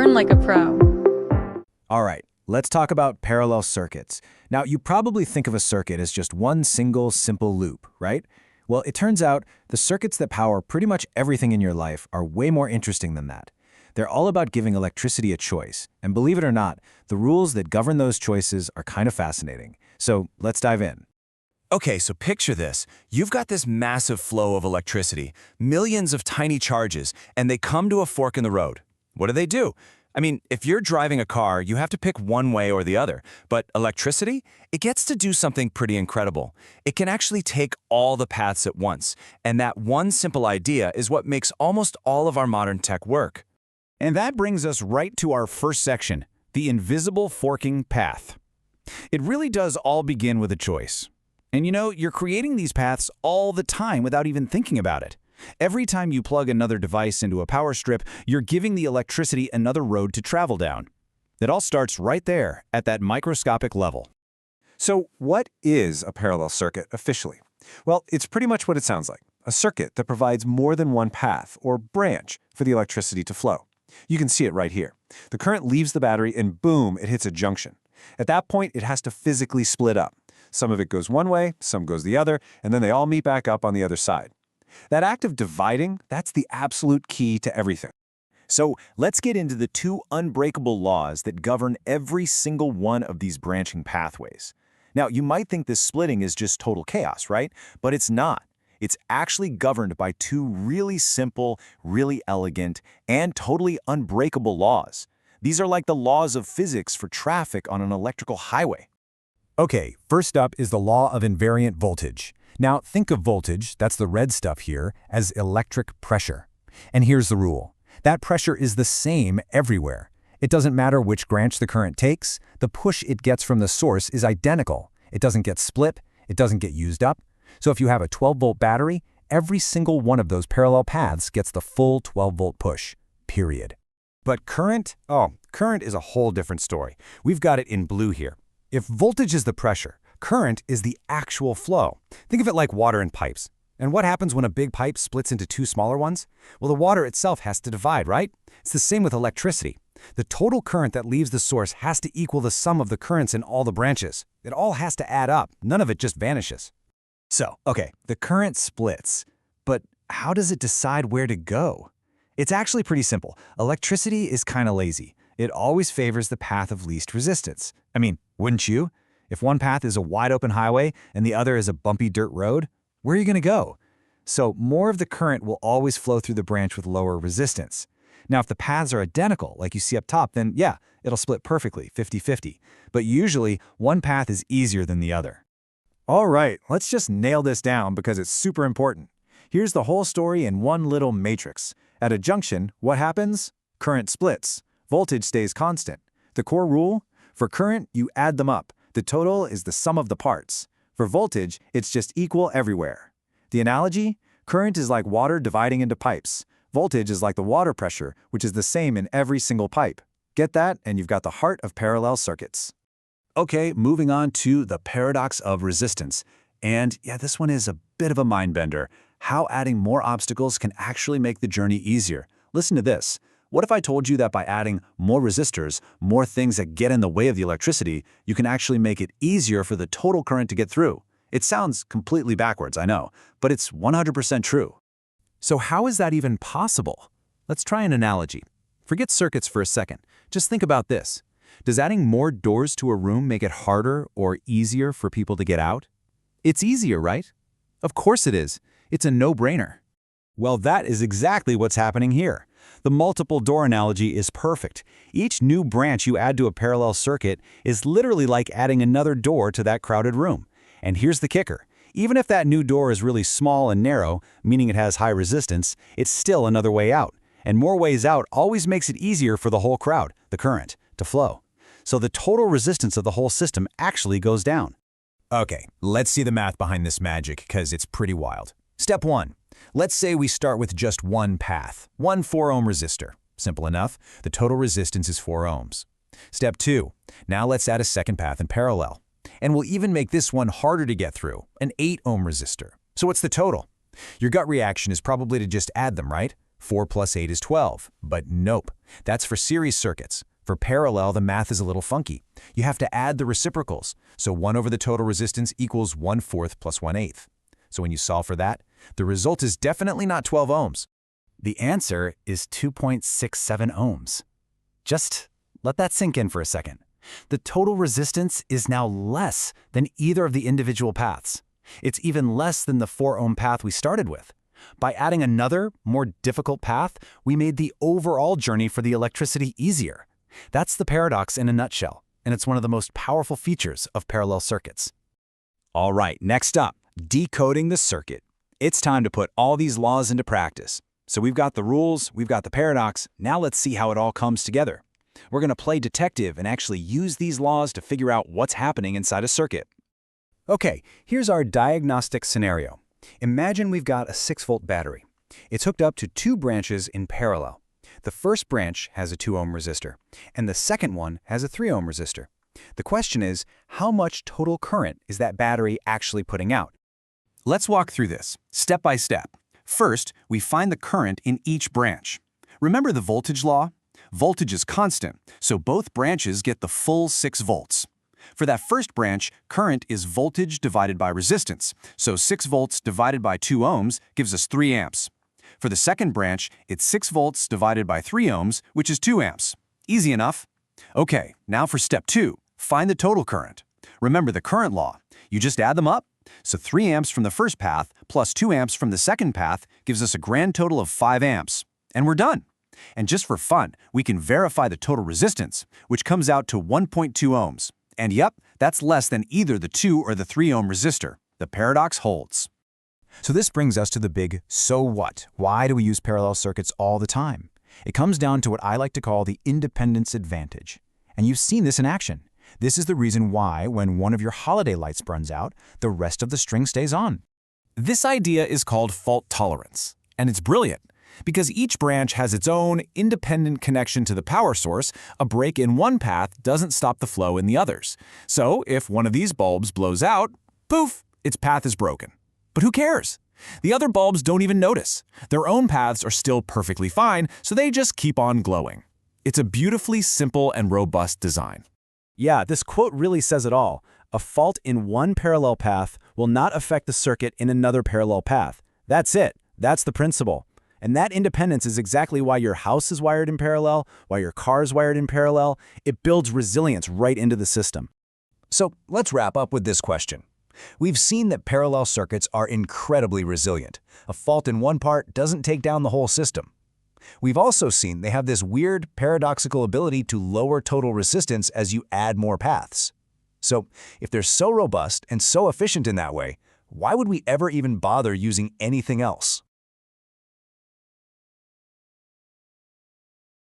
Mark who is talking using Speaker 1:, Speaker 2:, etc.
Speaker 1: Learn like a pro.
Speaker 2: All right, let's talk about parallel circuits. Now, you probably think of a circuit as just one single, simple loop, right? Well, it turns out the circuits that power pretty much everything in your life are way more interesting than that. They're all about giving electricity a choice, and believe it or not, the rules that govern those choices are kind of fascinating. So let's dive in.
Speaker 3: Okay, so picture this. You've got this massive flow of electricity, millions of tiny charges, and they come to a fork in the road. What do? I mean, if you're driving a car, you have to pick one way or the other. But electricity, it gets to do something pretty incredible. It can actually take all the paths at once, and that one simple idea is what makes almost all of our modern tech work.
Speaker 4: And that brings us right to our first section, the invisible forking path. It really does all begin with a choice. And you're creating these paths all the time without even thinking about it. Every time you plug another device into a power strip, you're giving the electricity another road to travel down. It all starts right there at that microscopic level.
Speaker 5: So what is a parallel circuit officially? Well, it's pretty much what it sounds like, a circuit that provides more than one path or branch for the electricity to flow. You can see it right here. The current leaves the battery and boom, it hits a junction. At that point, it has to physically split up. Some of it goes one way, some goes the other, and then they all meet back up on the other side. That act of dividing, that's the absolute key to everything.
Speaker 2: So let's get into the two unbreakable laws that govern every single one of these branching pathways. Now, you might think this splitting is just total chaos, right? But it's not. It's actually governed by two really simple, really elegant, and totally unbreakable laws. These are like the laws of physics for traffic on an electrical highway.
Speaker 4: Okay, first up is the law of invariant voltage. Now, think of voltage, that's the red stuff here, as electric pressure. And here's the rule. That pressure is the same everywhere. It doesn't matter which branch the current takes, the push it gets from the source is identical. It doesn't get split, it doesn't get used up. So if you have a 12-volt battery, every single one of those parallel paths gets the full 12-volt push, period.
Speaker 6: But current? Oh, current is a whole different story. We've got it in blue here. If voltage is the pressure, current is the actual flow. Think of it like water in pipes. And what happens when a big pipe splits into two smaller ones? Well, the water itself has to divide, right? It's the same with electricity. The total current that leaves the source has to equal the sum of the currents in all the branches. It all has to add up. None of it just vanishes.
Speaker 2: So, okay, the current splits, but how does it decide where to go? It's actually pretty simple. Electricity is kind of lazy. It always favors the path of least resistance. I mean, wouldn't you? If one path is a wide-open highway and the other is a bumpy dirt road, where are you going to go? So more of the current will always flow through the branch with lower resistance. Now, if the paths are identical, like you see up top, then yeah, it'll split perfectly, 50-50. But usually, one path is easier than the other.
Speaker 4: All right, let's just nail this down because it's super important. Here's the whole story in one little matrix. At a junction, what happens? Current splits. Voltage stays constant. The core rule? For current, you add them up. The total is the sum of the parts. For voltage, it's just equal everywhere. The analogy? Current is like water dividing into pipes. Voltage is like the water pressure, which is the same in every single pipe. Get that, and you've got the heart of parallel circuits. Okay, moving on to the paradox of resistance. And yeah, this one is a bit of a mind-bender. How adding more obstacles can actually make the journey easier. Listen to this. What if I told you that by adding more resistors, more things that get in the way of the electricity, you can actually make it easier for the total current to get through? It sounds completely backwards, I know, but it's 100% true.
Speaker 2: So how is that even possible? Let's try an analogy. Forget circuits for a second. Just think about this. Does adding more doors to a room make it harder or easier for people to get out? It's easier, right? Of course it is. It's a no-brainer.
Speaker 4: Well, that is exactly what's happening here. The multiple door analogy is perfect. Each new branch you add to a parallel circuit is literally like adding another door to that crowded room. And here's the kicker. Even if that new door is really small and narrow, meaning it has high resistance, it's still another way out. And more ways out always makes it easier for the whole crowd, the current, to flow. So the total resistance of the whole system actually goes down.
Speaker 2: Okay, let's see the math behind this magic, because it's pretty wild. Step 1. Let's say we start with just one path, one 4-ohm resistor. Simple enough, the total resistance is 4 ohms. Step 2. Now let's add a second path in parallel. And we'll even make this one harder to get through, an 8-ohm resistor. So what's the total? Your gut reaction is probably to just add them, right?
Speaker 6: 4 plus 8 is 12. But nope, that's for series circuits. For parallel, the math is a little funky. You have to add the reciprocals, so 1 over the total resistance equals 1/4 plus 1/8. So when you solve for that, the result is definitely not 12 ohms. The answer is 2.67 ohms. Just let that sink in for a second. The total resistance is now less than either of the individual paths. It's even less than the 4 ohm path we started with. By adding another, more difficult path, we made the overall journey for the electricity easier. That's the paradox in a nutshell, and it's one of the most powerful features of parallel circuits.
Speaker 2: All right, next up, decoding the circuit. It's time to put all these laws into practice. So we've got the rules, we've got the paradox, now let's see how it all comes together. We're going to play detective and actually use these laws to figure out what's happening inside a circuit.
Speaker 6: Okay, here's our diagnostic scenario. Imagine we've got a 6-volt battery. It's hooked up to 2 branches in parallel. The first branch has a 2 ohm resistor, and the second one has a 3 ohm resistor. The question is, how much total current is that battery actually putting out?
Speaker 3: Let's walk through this, step by step. First, we find the current in each branch. Remember the voltage law? Voltage is constant, so both branches get the full 6 volts. For that first branch, current is voltage divided by resistance, so 6 volts divided by 2 ohms gives us 3 amps. For the second branch, it's 6 volts divided by 3 ohms, which is 2 amps. Easy enough. Okay, now for step 2, find the total current. Remember the current law. You just add them up. So 3 amps from the first path plus 2 amps from the second path gives us a grand total of 5 amps. And we're done. And just for fun, we can verify the total resistance, which comes out to 1.2 ohms. And yep, that's less than either the 2 or the 3 ohm resistor. The paradox holds.
Speaker 2: So this brings us to the big so what? Why do we use parallel circuits all the time? It comes down to what I like to call the independence advantage. And you've seen this in action. This is the reason why, when one of your holiday lights burns out, the rest of the string stays on.
Speaker 3: This idea is called fault tolerance, and it's brilliant. Because each branch has its own independent connection to the power source, a break in one path doesn't stop the flow in the others. So if one of these bulbs blows out, poof, its path is broken. But who cares? The other bulbs don't even notice. Their own paths are still perfectly fine, so they just keep on glowing. It's a beautifully simple and robust design.
Speaker 6: Yeah, this quote really says it all. A fault in one parallel path will not affect the circuit in another parallel path. That's it. That's the principle. And that independence is exactly why your house is wired in parallel, why your car is wired in parallel. It builds resilience right into the system.
Speaker 2: So let's wrap up with this question. We've seen that parallel circuits are incredibly resilient. A fault in one part doesn't take down the whole system. We've also seen they have this weird, paradoxical ability to lower total resistance as you add more paths. So if they're so robust and so efficient in that way, why would we ever even bother using anything else?